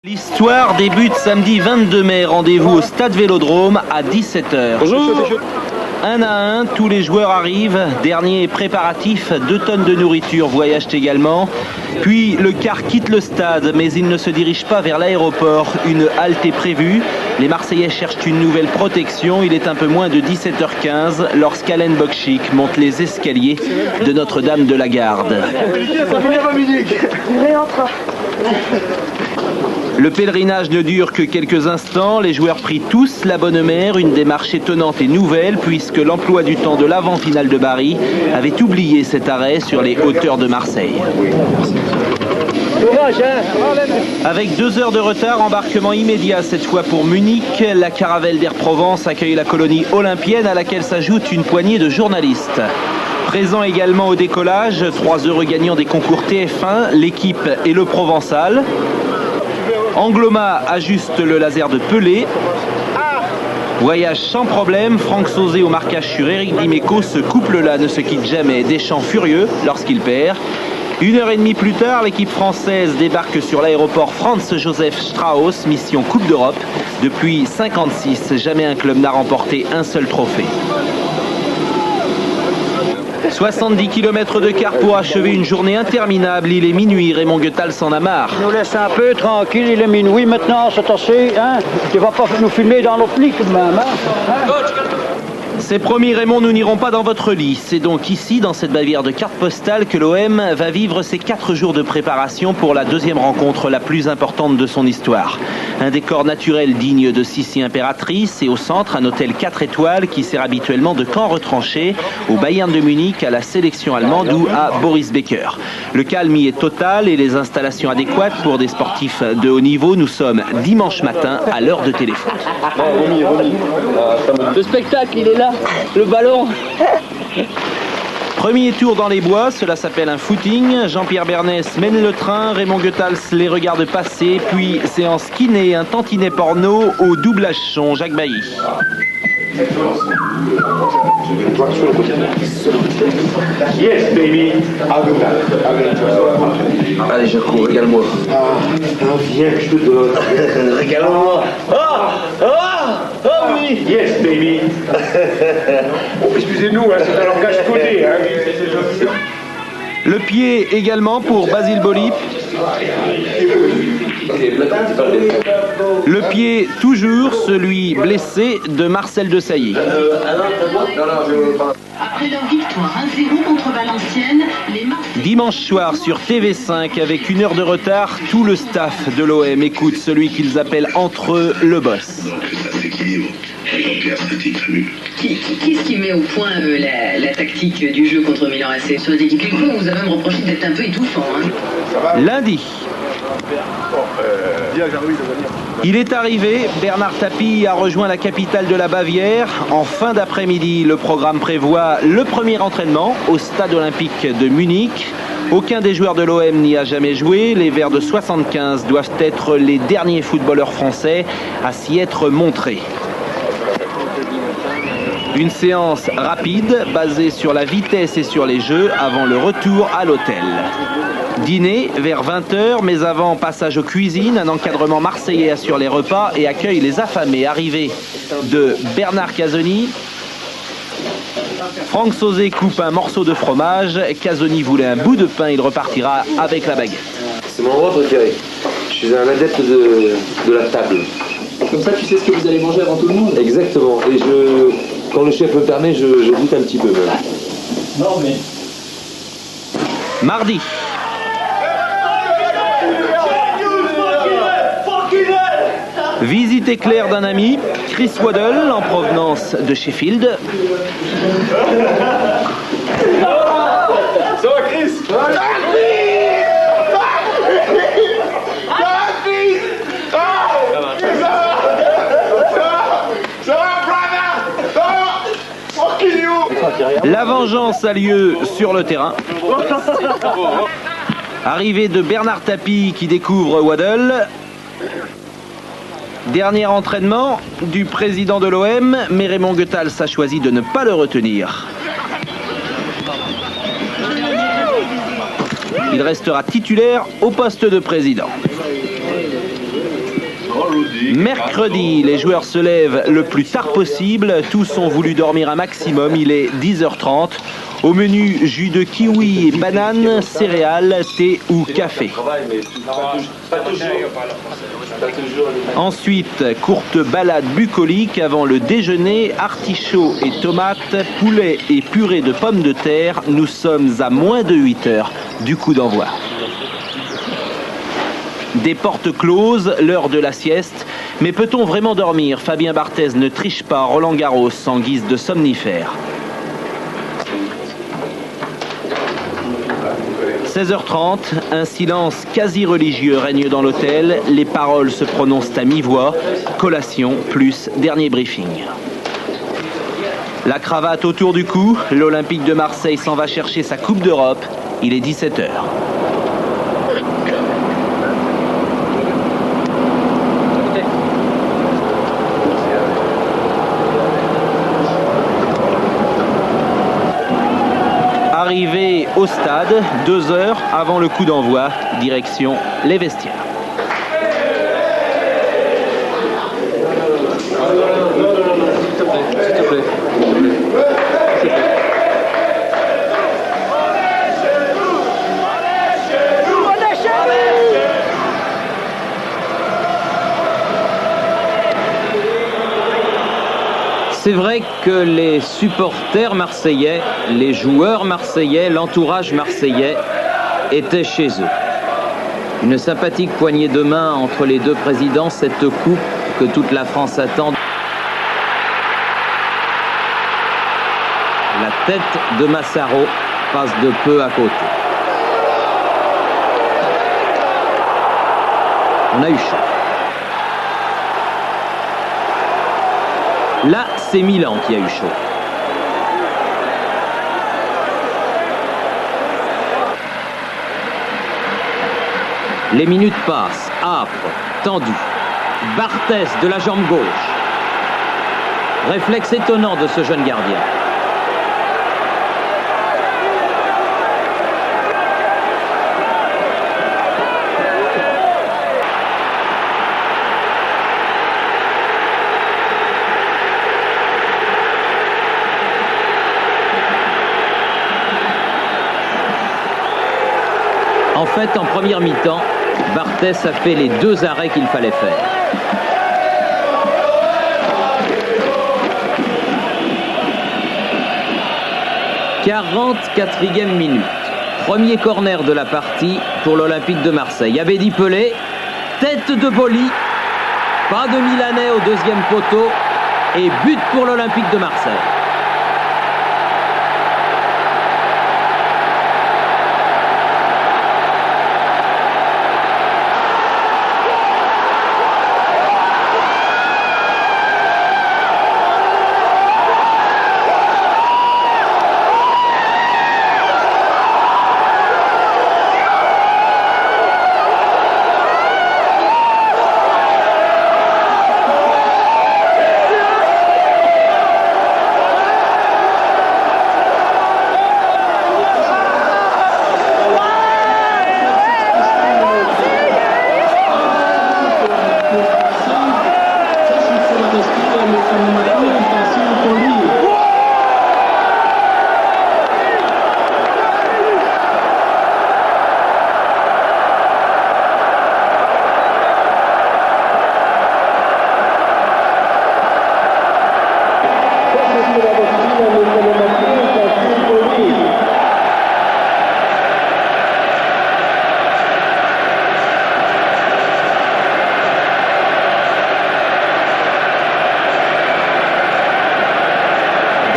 L'histoire débute samedi 22 mai, rendez-vous au Stade Vélodrome à 17 h. Bonjour. Un à un, tous les joueurs arrivent. Dernier préparatif, 2 tonnes de nourriture voyagent également. Puis le car quitte le stade, mais il ne se dirige pas vers l'aéroport. Une halte est prévue. Les Marseillais cherchent une nouvelle protection. Il est un peu moins de 17 h 15 lorsqu'Alain Bokchik monte les escaliers de Notre-Dame de la Garde. Le pèlerinage ne dure que quelques instants, les joueurs prient tous la bonne mère, une démarche étonnante et nouvelle puisque l'emploi du temps de l'avant-finale de Bari avait oublié cet arrêt sur les hauteurs de Marseille. Avec 2 heures de retard, embarquement immédiat cette fois pour Munich. La caravelle d'Air Provence accueille la colonie olympienne à laquelle s'ajoute une poignée de journalistes. Présent également au décollage, 3 heureux gagnants des concours TF1, l'équipe et le Provençal. Angloma ajuste le laser de Pelé. Voyage sans problème, Franck Sauzé au marquage sur Eric Dimeco. Ce couple-là ne se quitte jamais, Deschamps furieux lorsqu'il perd. 1h30 plus tard, l'équipe française débarque sur l'aéroport Franz-Josef Strauss, mission Coupe d'Europe. Depuis 1956, jamais un club n'a remporté un seul trophée. 70 km de car pour achever une journée interminable. Il est minuit, Raymond Goethals s'en a marre. Il nous laisse un peu tranquille, il est minuit maintenant, c'est assez, hein. Tu vas pas nous filmer dans notre lit tout de même, hein. C'est promis Raymond, nous n'irons pas dans votre lit. C'est donc ici, dans cette Bavière de cartes postales, que l'OM va vivre ses 4 jours de préparation pour la 2e rencontre la plus importante de son histoire. Un décor naturel digne de Sissi impératrice et au centre, un hôtel 4 étoiles qui sert habituellement de camp retranché au Bayern de Munich, à la sélection allemande ou à Boris Becker. Le calme y est total et les installations adéquates pour des sportifs de haut niveau. Nous sommes dimanche matin à l'heure de téléfoot. Le spectacle, il est là, le ballon. Premier tour dans les bois, cela s'appelle un footing. Jean-Pierre Bernès mène le train, Raymond Goethals les regarde passer, puis séance kiné, un tantinet porno au doublage son, Jacques Bailly. Yes, baby. Allez, Jaco, régale-moi. Viens que je te donne. Régale-moi. Oh oui. Yes, baby. Oh, excusez-nous, hein, c'est un langage codé. Hein. Le pied également pour Basile Boli. Le pied toujours, celui blessé de Marcel Desailly. Après leur victoire 1-0 contre Valenciennes, les Marseillais... Dimanche soir sur TV5, avec 1 heure de retard, tout le staff de l'OM écoute celui qu'ils appellent entre eux le boss. Qu'est-ce qui met au point la tactique du jeu contre Milan AC? Sur les équipes Ligue 1, on vous a même reproché d'être un peu étouffant. Hein. Lundi. Il est arrivé, Bernard Tapie a rejoint la capitale de la Bavière. En fin d'après-midi, le programme prévoit le premier entraînement au stade olympique de Munich. Aucun des joueurs de l'OM n'y a jamais joué. Les Verts de 75 doivent être les derniers footballeurs français à s'y être montrés. Une séance rapide, basée sur la vitesse et sur les jeux, avant le retour à l'hôtel. Dîner vers 20 h, mais avant passage aux cuisines, un encadrement marseillais assure les repas et accueille les affamés. Arrivée de Bernard Casoni. Franck Sauzé coupe un morceau de fromage. Casoni voulait un bout de pain, il repartira avec la baguette. C'est mon endroit préféré. Je suis un adepte de la table. Comme ça, tu sais ce que vous allez manger avant tout le monde. Exactement. Et quand le chef me permet, je goûte un petit peu. Non, mais... Mardi. Visite éclair d'un ami, Chris Waddle, en provenance de Sheffield. Ça va, Chris? La vengeance a lieu sur le terrain. Arrivée de Bernard Tapie qui découvre Waddle. Dernier entraînement du président de l'OM, mais Raymond Goethals a choisi de ne pas le retenir. Il restera titulaire au poste de président. Mercredi, les joueurs se lèvent le plus tard possible. Tous ont voulu dormir un maximum. Il est 10h30. Au menu, jus de kiwi et banane, céréales, thé ou café. Ensuite, courte balade bucolique avant le déjeuner, artichauts et tomates, poulet et purée de pommes de terre. Nous sommes à moins de 8 heures du coup d'envoi. Des portes closes, l'heure de la sieste. Mais peut-on vraiment dormir? Fabien Barthez ne triche pas Roland Garros en guise de somnifère. 16h30, un silence quasi religieux règne dans l'hôtel. Les paroles se prononcent à mi-voix. Collation plus dernier briefing. La cravate autour du cou. L'Olympique de Marseille s'en va chercher sa Coupe d'Europe. Il est 17h. Arrivé au stade, 2 heures avant le coup d'envoi, direction les vestiaires. C'est vrai que les supporters marseillais, les joueurs marseillais, l'entourage marseillais étaient chez eux. Une sympathique poignée de main entre les deux présidents, cette coupe que toute la France attend. La tête de Massaro passe de peu à côté. On a eu chaud. Là, c'est Milan qui a eu chaud. Les minutes passent, âpres, tendues. Barthez de la jambe gauche. Réflexe étonnant de ce jeune gardien. En fait, en première mi-temps, Barthez a fait les 2 arrêts qu'il fallait faire. « 44e minute. Premier corner de la partie pour l'Olympique de Marseille. Abedi Pelé, tête de Boli, pas de Milanais au 2e poteau et but pour l'Olympique de Marseille.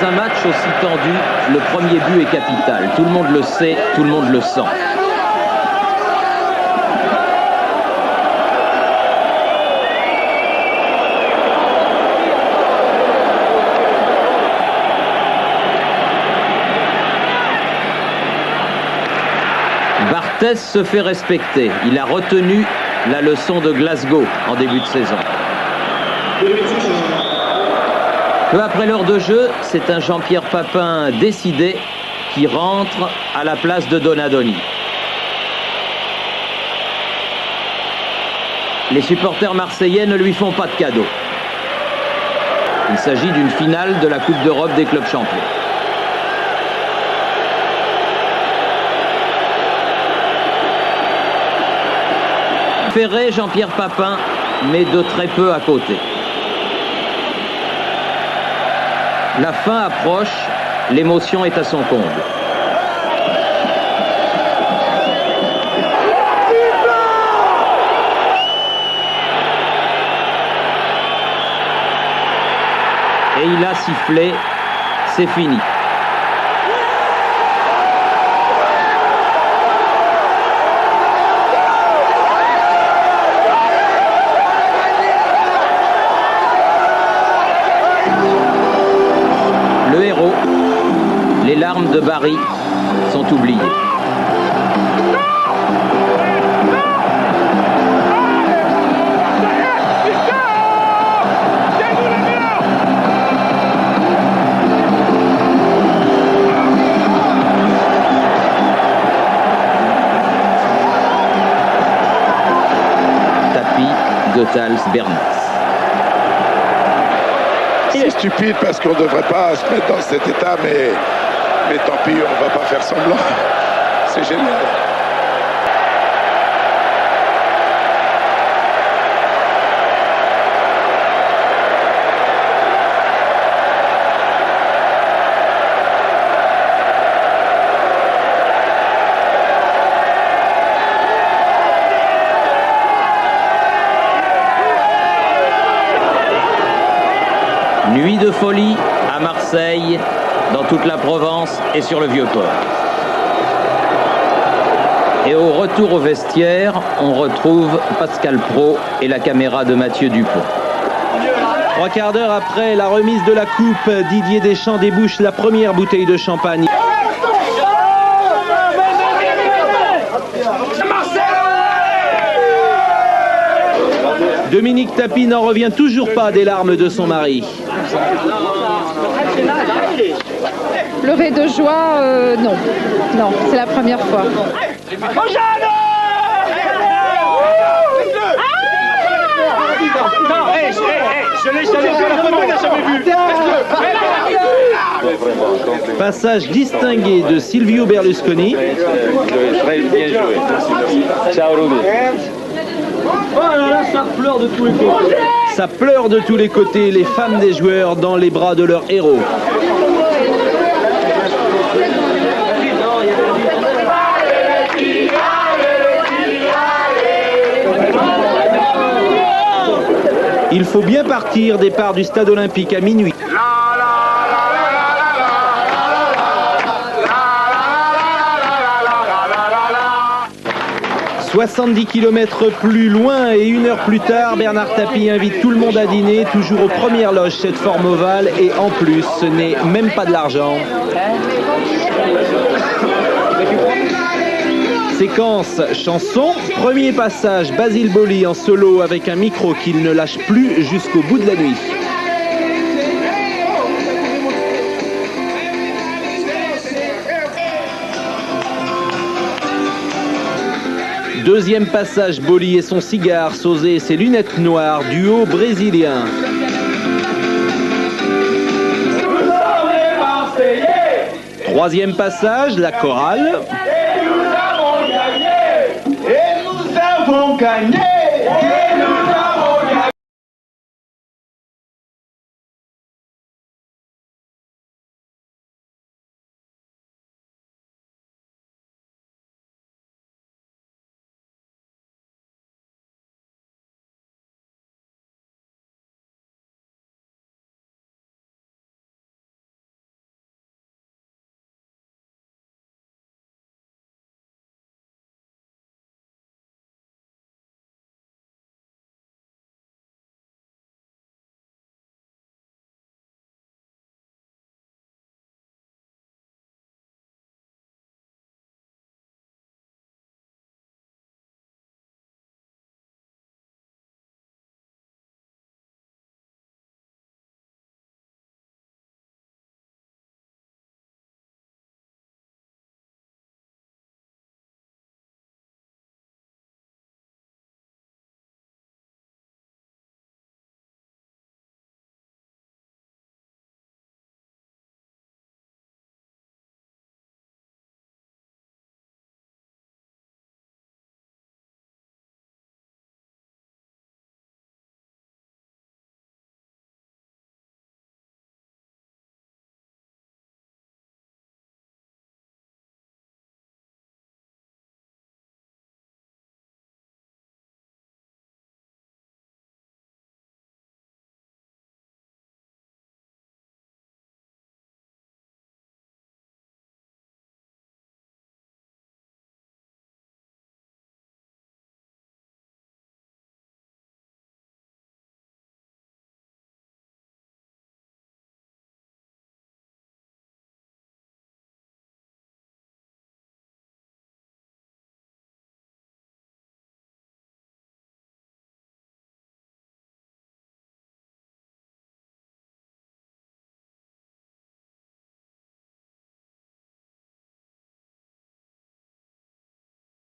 Un match aussi tendu, le premier but est capital. Tout le monde le sait, tout le monde le sent. Barthez se fait respecter. Il a retenu la leçon de Glasgow en début de saison. Peu après l'heure de jeu, c'est un Jean-Pierre Papin décidé qui rentre à la place de Donadoni. Les supporters marseillais ne lui font pas de cadeau. Il s'agit d'une finale de la Coupe d'Europe des clubs champions. Ferré, Jean-Pierre Papin, mais de très peu à côté. La fin approche, l'émotion est à son comble. Et il a sifflé, c'est fini. Le héros, les larmes de Barry sont oubliées. Goethals-Bernat. C'est stupide parce qu'on ne devrait pas se mettre dans cet état, mais tant pis, on ne va pas faire semblant. C'est génial. Nuit de folie à Marseille, dans toute la Provence et sur le Vieux-Port. Et au retour au vestiaire, on retrouve Pascal Praud et la caméra de Mathieu Dupont. 3 quarts d'heure après la remise de la coupe, Didier Deschamps débouche la première bouteille de champagne. Dominique Tapie n'en revient toujours pas des larmes de son mari. Pleurer de joie, non. Non, c'est la première fois. Passage distingué de Silvio Berlusconi. Bien joué. Ciao Rudy. Oh là là, ça pleure de tous les côtés. Ça pleure de tous les côtés, les femmes des joueurs dans les bras de leur héros. Il faut bien partir, départ du stade olympique à minuit. 70 km plus loin et 1 heure plus tard, Bernard Tapie invite tout le monde à dîner, toujours aux premières loges, cette forme ovale, et en plus, ce n'est même pas de l'argent. Séquence chanson, premier passage, Basile Boli en solo avec un micro qu'il ne lâche plus jusqu'au bout de la nuit. Deuxième passage, Boli et son cigare, Sauzé et ses lunettes noires, duo brésilien. Troisième passage, la chorale. Et nous avons gagné. Et nous avons gagné.